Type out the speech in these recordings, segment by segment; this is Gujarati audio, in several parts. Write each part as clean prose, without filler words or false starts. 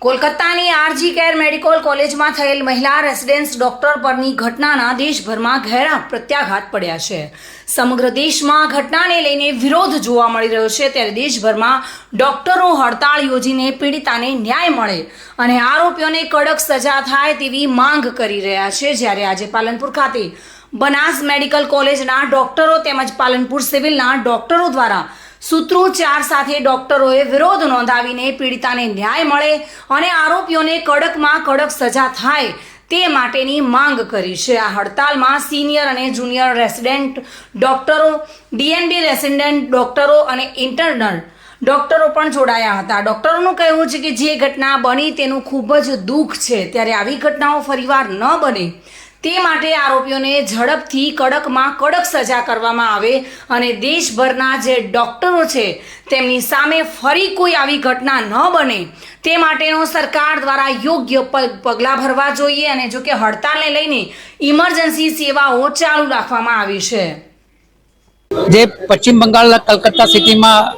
કોલકાતાની આરજી કેર મેડિકલ કોલેજમાં થયેલ મહિલા રેસિડેન્સ ડોક્ટર પરની ઘટનાના દેશભરમાં ઘેરા પ્રત્યાઘાત પડ્યા છે। સમગ્ર દેશમાં ઘટનાને લઈને વિરોધ જોવા મળી રહ્યો છે, ત્યારે દેશભરમાં ડોક્ટરો હડતાળ યોજીને પીડિતાને ન્યાય મળે અને આરોપીઓને કડક સજા થાય તેવી માંગ કરી રહ્યા છે। જ્યારે આજે પાલનપુર ખાતે બનાસ મેડિકલ કોલેજના ડોક્ટરો તેમજ પાલનપુર સિવિલના ડોક્ટરો દ્વારા સૂત્રોચ્ચાર સાથે ડોક્ટરોએ વિરોધ નોંધાવીને પીડિતાને ન્યાય મળે અને આરોપીઓને કડકમાં કડક સજા થાય તે માટેની માંગ કરી છે। આ હડતાલમાં સિનિયર અને જુનિયર રેસિડેન્ટ ડોક્ટરો, ડીએનબી રેસિડેન્ટ ડોક્ટરો અને ઇન્ટર્નલ ડોક્ટરો પણ જોડાયા હતા। ડોક્ટરોનું કહેવું છે કે જે ઘટના બની તેનું ખૂબ જ દુઃખ છે, ત્યારે આવી ઘટનાઓ ફરીવાર ન બને તે માટે આરોપીઓને ઝડપથી કડકમાં કડક સજા કરવામાં આવે અને દેશભરના જે ડોક્ટરો છે તેમની સામે ફરી કોઈ આવી ઘટના ન બને તે માટેનો સરકાર દ્વારા યોગ્ય પગલાં ભરવા જોઈએ। અને જો કે હડતાલને લઈને ઇમરજન્સી સેવાઓ ચાલુ રાખવામાં આવી છે। જે પશ્ચિમ બંગાળના કલકત્તા સિટીમાં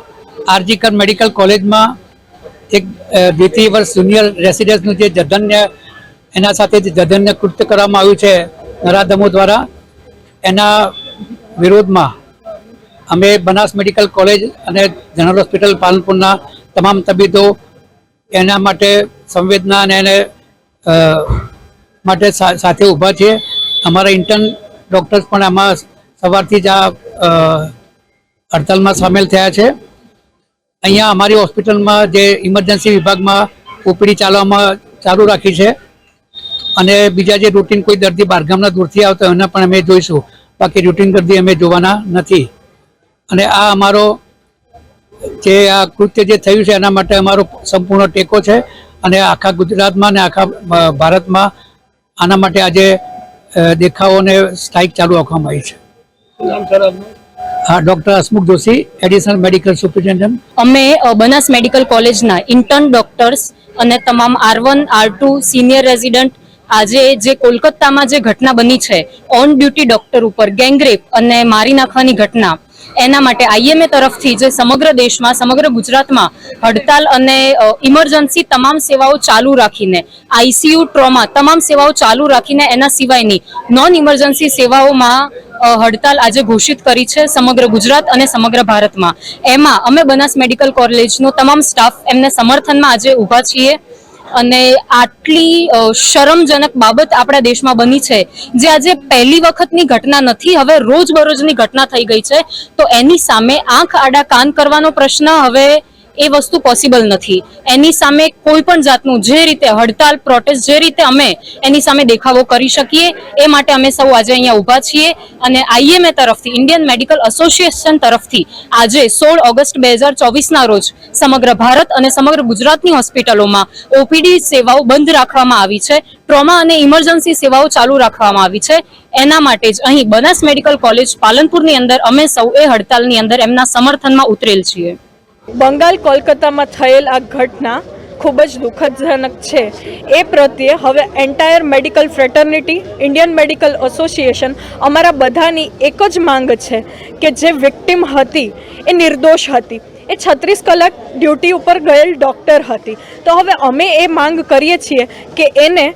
આરજી કેર મેડિકલ કોલેજમાં એક દ્વિતીય વર્ષ જુનિયર રેસિડેન્સનું જે જધન્ય એના સાથે જે જધન્ય કૃત્ય કરવામાં આવ્યું છે નરાધમો દ્વારા, એના વિરોધમાં અમે બનાસ મેડિકલ કોલેજ અને જનરલ હોસ્પિટલ પાલનપુરના તમામ તબીબો એના માટે સંવેદના અને એને માટે સાથે ઊભા છીએ। અમારા ઇન્ટર્ન ડૉક્ટર્સ પણ આમાં સવારથી જ આ હડતાલમાં સામેલ થયા છે। અહીંયા અમારી હોસ્પિટલમાં જે ઇમરજન્સી વિભાગમાં ઓપીડી ચાલુ રાખી છે અને બીજા જે રૂટીન કોઈ દર્દી બહારગામના દૂરથી આવતા હોય એને પણ અમે જોઈશું, બાકી રૂટીન દર્દી અમે જોવાના નથી। અને આ અમારો જે આ કૃત્ય જે થયું છે એના માટે અમારો સંપૂર્ણ ટેકો છે અને આખા ગુજરાતમાં અને આખા ભારતમાં આના માટે આજે દેખાવો અને સ્ટ્રાઇક ચાલુ રાખવામાં આવી છે। હા, doctor Hasmukh Joshi, additional medical superintendent. અમે બનાસ મેડિકલ કોલેજના ઇન્ટર્ન ડોક્ટર્સ અને તમામ R1, R2 સિનિયર રેઝિડન્ટ આજે જે કોલકાતામાં જે ઘટના બની છે ઓન ડ્યુટી ડોક્ટર ઉપર ગેંગરેપ અને મારી નાખવાની ઘટના, એના માટે IMA તરફથી જે સમગ્ર દેશમાં, સમગ્ર ગુજરાતમાં હડતાલ અને ઇમરજન્સી તમામ સેવાઓ ચાલુ રાખીને, ICU, ટ્રોમા તમામ સેવાઓ ચાલુ રાખીને એના સિવાયની નોન ઇમરજન્સી સેવાઓમાં હડતાલ આજે ઘોષિત કરી છે સમગ્ર ગુજરાત અને સમગ્ર ભારતમાં। એમાં અમે બનાસ મેડિકલ કોલેજનો તમામ સ્ટાફ એમને સમર્થનમાં આજે ઊભા છીએ અને આટલી શરમજનક બાબત આપણા દેશમાં બની છે, જે આજે પહેલી વખતની ઘટના નથી, હવે રોજબરોજની ઘટના થઈ ગઈ છે, તો એની સામે આંખ આડા કાન કરવાનો પ્રશ્ન હવે એ વસ્તુ પોસિબલ નથી। એની સામે કોઈ પણ જાતનું જે રીતે હડતાલ, પ્રોટેસ્ટ જે રીતે અમે એની સામે દેખાવો કરી શકીએ એ માટે અમે સૌ આજે અહીંયા ઊભા છીએ અને IMA તરફથી, ઇન્ડિયન મેડિકલ એસોસિએશન તરફથી આજે 16 ઓગસ્ટ 2024ના રોજ સમગ્ર ભારત અને સમગ્ર ગુજરાતની હોસ્પિટલોમાં OPD સેવાઓ બંધ રાખવામાં આવી છે, ટ્રોમા અને ઇમરજન્સી સેવાઓ ચાલુ રાખવામાં આવી છે। એના માટે જ અહીં બનાસ મેડિકલ કોલેજ પાલનપુરની અંદર અમે સૌ એ હડતાલની અંદર એમના સમર્થનમાં ઉતરેલ છીએ। બંગાળ કોલકાતામાં થયેલ આ ઘટના ખૂબ જ દુઃખદજનક છે। એ પ્રત્યે હવે entire medical fraternity, Indian medical association અમારા બધાની એક જ માંગ છે કે જે વિક્ટિમ હતી એ નિર્દોષ હતી, એ 36 કલાક ડ્યુટી ઉપર ગયેલ ડૉક્ટર હતી, તો હવે અમે એ માંગ કરીએ છીએ કે એને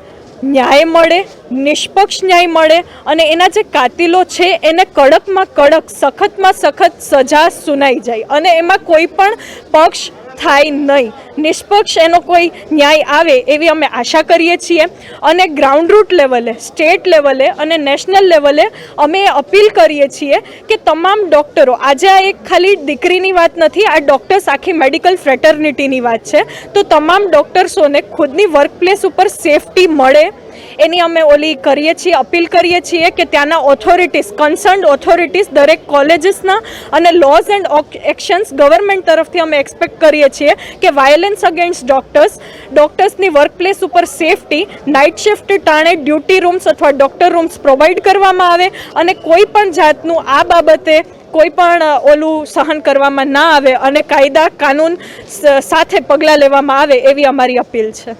ન્યાય મળે, નિષ્પક્ષ ન્યાય મળે અને એના જે કાતિલો છે એને કડકમાં કડક, સખતમાં સખત સજા સુનાઈ જાય અને એમાં કોઈ પણ પક્ષ થાય નહીં, નિષ્પક્ષ એનો કોઈ ન્યાય આવે એવી અમે આશા કરીએ છીએ। અને ગ્રાઉન્ડ રૂટ લેવલે, સ્ટેટ લેવલે અને નેશનલ લેવલે અમે અપીલ કરીએ છીએ કે તમામ ડૉક્ટરો, આજે આ એક ખાલી દીકરીની વાત નથી, આ ડૉક્ટર્સ આખી મેડિકલ ફ્રેટર્નિટીની વાત છે, તો તમામ ડૉક્ટર્સોને ખુદની વર્કપ્લેસ ઉપર સેફટી મળે એની અમે કરીએ છીએ, અપીલ કરીએ છીએ કે ત્યાંના ઓથોરિટીઝ, કન્સર્ન્ડ ઓથોરિટીઝ દરેક કોલેજીસના અને લોઝ એન્ડ એક્શન્સ ગવર્મેન્ટ તરફથી અમે એક્સપેક્ટ કરીએ છીએ કે વાયોલન્સ અગેન્સ્ટ ડૉક્ટર્સની વર્કપ્લેસ ઉપર સેફટી, નાઇટ શિફ્ટ ટાણે ડ્યુટી રૂમ્સ અથવા ડૉક્ટર રૂમ્સ પ્રોવાઈડ કરવામાં આવે અને કોઈ પણ જાતનું આ બાબતે કોઈ પણ સહન કરવામાં ના આવે અને કાયદા કાનૂન સાથે પગલાં લેવામાં આવે એવી અમારી અપીલ છે।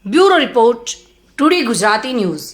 Bureau report, today Gujarati news.